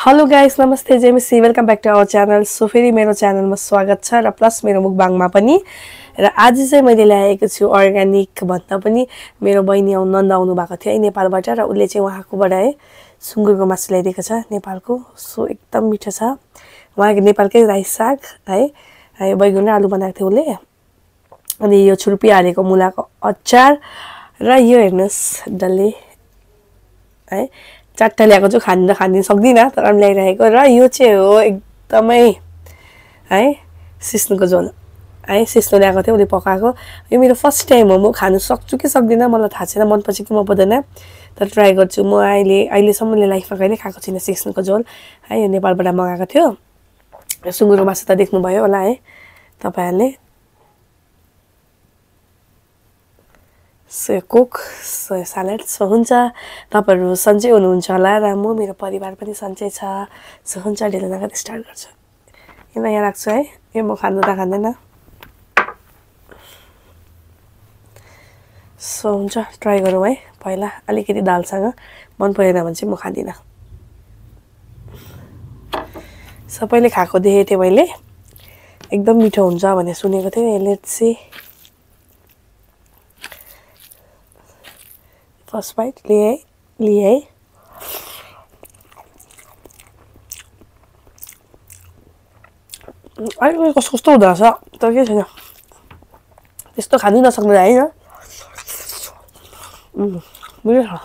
Hello guys नमस्ते जेमिसी welcome back to our channel so फेरि मेरो च्यानलमा स्वागत छ र प्लस मेरो मुकबाङमा पनि र आज चाहिँ मैले ल्याएको छु अर्ग्यानिक भन्दा पनि मेरो बहिनी नन्द आउनु भएको थियो है नेपालबाट र उसले चाहिँ उहाँकोबाट है सुँगुरको मासु ल्याइदिएको छ नेपालको सो एकदम मिठो छ उहाँको नेपालकै राई साग है बैगुन र आलु बनाएको थियो उसले अनि यो छुर्पी हालेको मुलाको अचार र यो हेर्नुस् डल्ले है चारटा ल्याएको छु खान सक्दिन तर पनि ल्याइरहेको र यो चाहिँ हो एकदमै है सिस्नुको झोल है सिस्नु ल्याएको थियो उसले पकाएको यो मेरो फर्स्ट टाइम हो म खानु सक्छु कि सक्दिनँ मलाई थाहा छैन मनपर्छ कि म पर्दैन तर ट्राई गर्छु म अहिलेसम्मले लाइफमा कहिले खाएको छुइनँ सिस्नुको झोल है यो नेपालबाट मगाएको थियो सुँगुरको मासु त देख्नुभयो होला है तपाईँहरूले so Coke so salad so हुन्छ तपाईहरु सन्चै हुनुहुन्छ होला र म मेरो परिवार पनि सन्चै छ सो हुन्छ ढिलो नगरी स्टार्ट गर्छु यहाँ राख्छु है यो म खानु त खाँदैन सो हुन्छ ट्राई गरौँ है पहिला अलिकति दालसँग मन परेन भने चाहिँ म खाँदिन सबैले खाएको देखेको थिएँ मैले एकदम मिठो हुन्छ भन्ने सुनेको थिएँ लेट्स सी फर्स्ट बाइट लिए है अहिले कस्तो हुँदो रहेछ तर के छैन त्यस्तो खानु नसक्नु होइन मिठो छ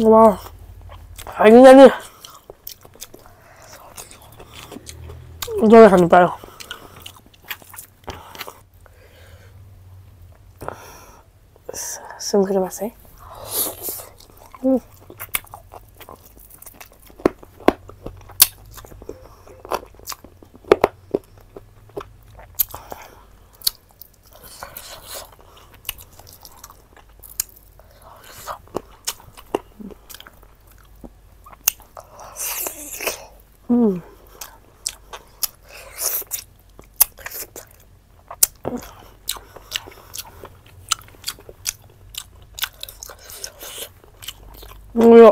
वाह फाइनली जरा खानु पायो सुँगुरको मासु है यो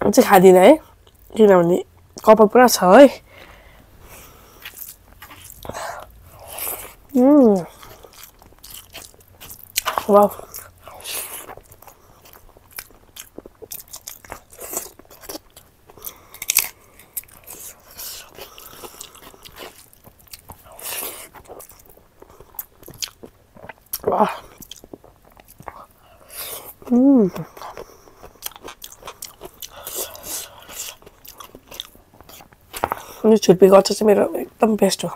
चाहिँ खाँदिनँ है किनभने कपाल पुरा छ है वाह वाह यो छुर्पीको अचार चाहिँ मेरो एकदम बेस्ट हो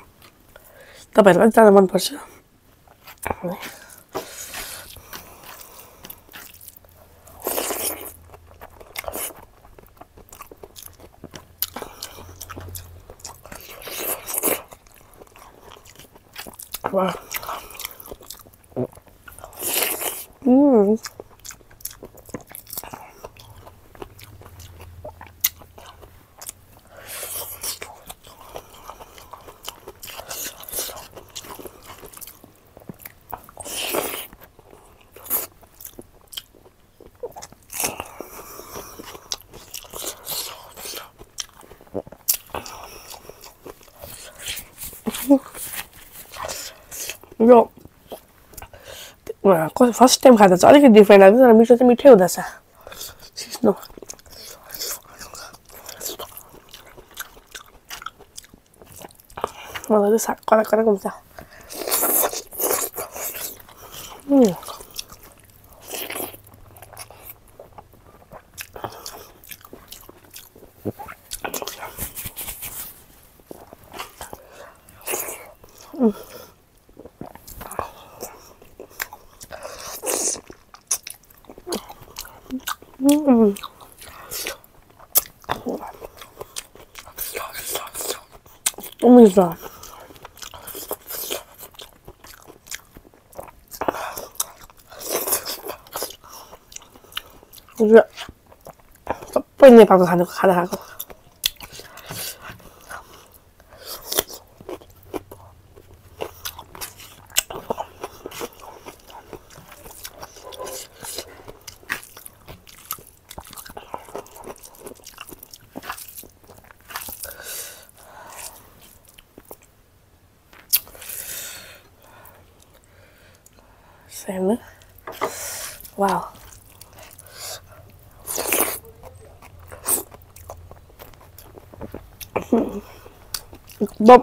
तपाईहरुलाई पनि ज्यादा मनपर्छ वाह यो फर्स्ट टाइम खाँदा चाहिँ अलिकति डिफ्रेन्ट लाग्छ तर मिठो चाहिँ मिठै हुँदछ सिस्नो मलाई चाहिँ साग कडक कडक हुन्छ मिठो सबै नेपालको खाना खाएको हेर्नु वाउ एकदम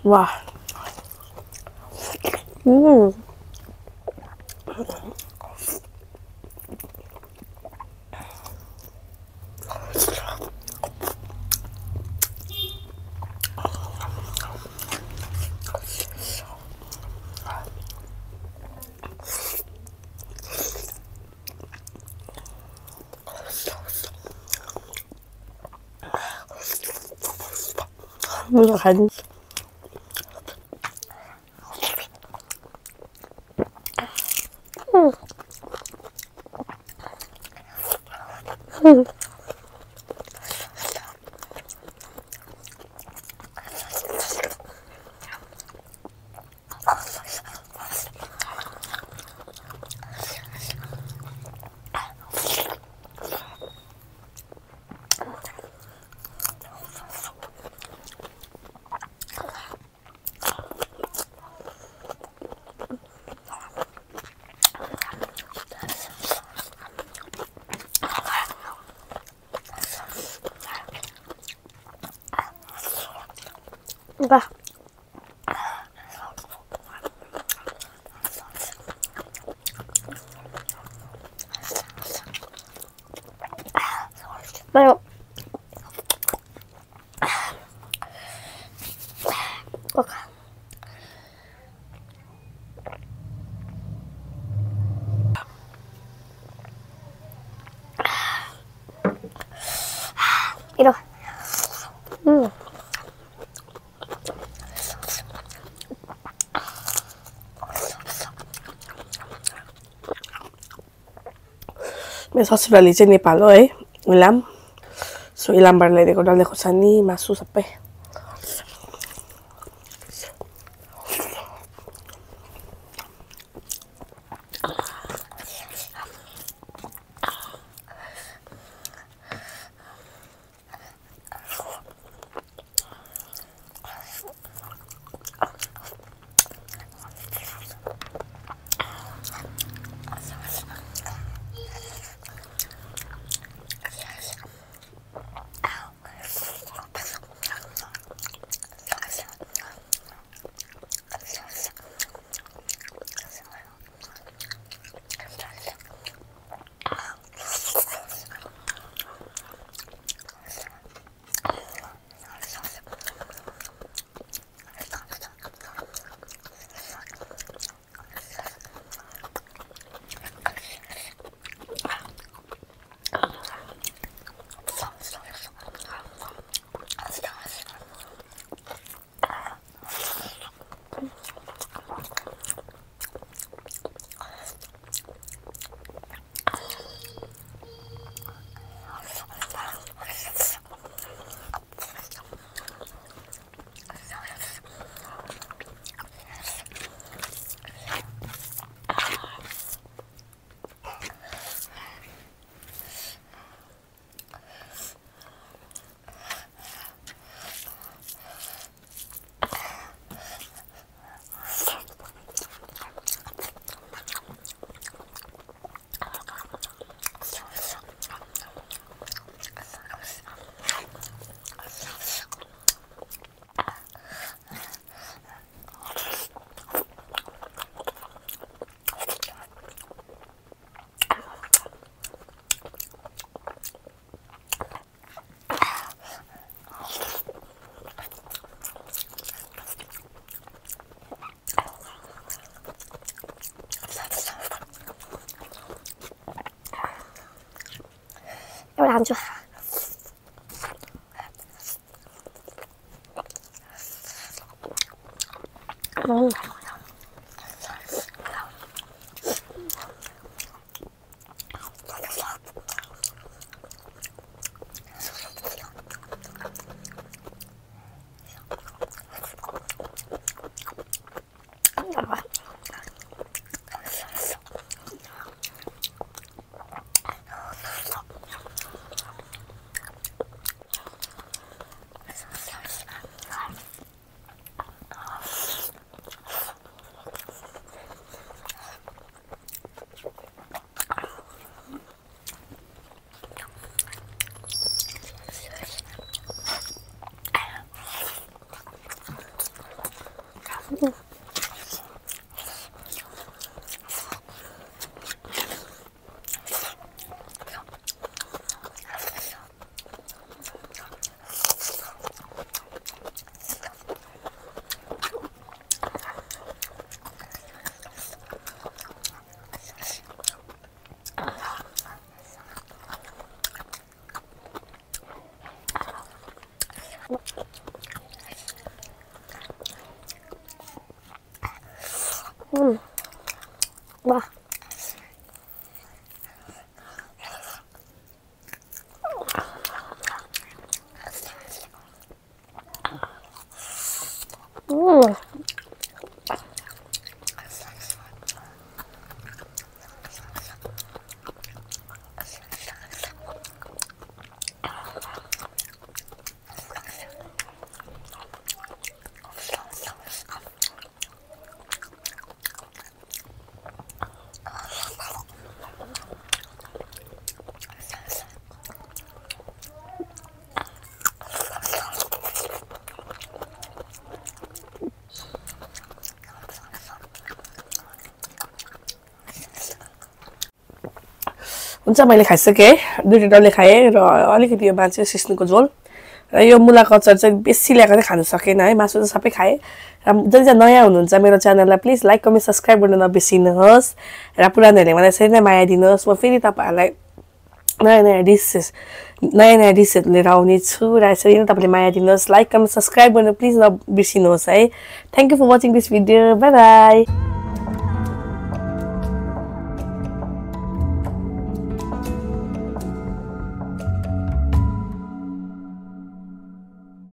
वाह खानु Bah. Rayo. Okay. Ito. मेरो ससुराली चाहिँ नेपाल हो है इलाम सो इलामबाट ल्याइदिएको डल्ले खोर्सानी मासु सबै एउटा हान्छु वाह हुन्छ मैले खाइसके दुईटा डल्ले खाए र अलिकति यो मान्छे सिस्नुको झोल र यो मुलाको अचार चाहिँ बेसी ल्याएको चाहिँ खान सकेन है मासु त सबै खाए र जति नयाँ हुनुहुन्छ मेरो च्यानललाई प्लिज लाइक कमेन्ट सब्स्क्राइब गर्न नबिर्सिनुहोस् र पुरानोहरूले मलाई यसरी नै माया दिनुहोस् म फेरि तपाईहरुलाई नयाँ नयाँ डिसहरु लिएर आउने छु र यसरी नै तपाईले माया दिनुहोस् लाइक कमेन्ट सब्स्क्राइब गर्न प्लिज नबिर्सिनुहोस् है thank you for watching this video bye by